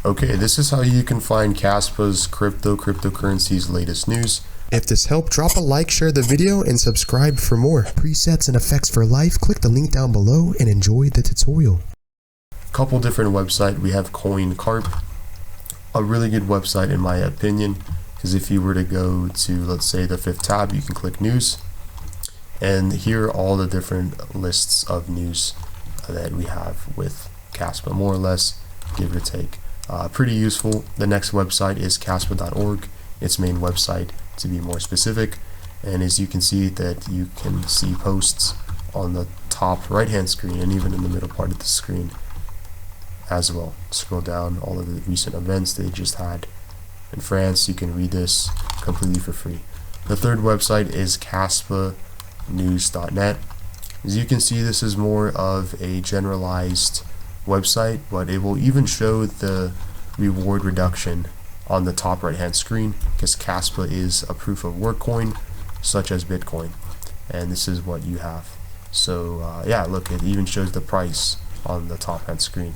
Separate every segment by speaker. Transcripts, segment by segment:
Speaker 1: Okay, this is how you can find Kaspa's cryptocurrency's latest news.
Speaker 2: If this helped, drop a like, share the video, and subscribe for more. Presets and effects for life, click the link down below and enjoy the tutorial.
Speaker 1: Couple different websites. We have CoinCarp, a really good website in my opinion, because if you were to go to, let's say, the 5th tab, you can click news, and here are all the different lists of news that we have with Kaspa, more or less, give or take. Pretty useful. The next website is kaspa.org, its main website to be more specific, and as you can see that you can see posts on the top right hand screen and even in the middle part of the screen as well. Scroll down, all of the recent events they just had in France. You can read this completely for free. The third website is kaspanews.net. As you can see, this is more of a generalized website, but it will even show the reward reduction on the top right hand screen, because Kaspa is a proof of work coin such as Bitcoin, and this is what you have. So yeah, look, it even shows the price on the top hand screen,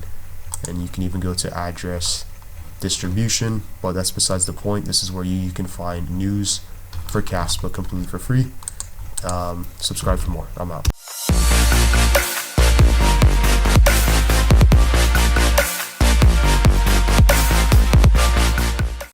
Speaker 1: and you can even go to address distribution, but that's besides the point. This is where you can find news for Kaspa completely for free. Subscribe for more. I'm out.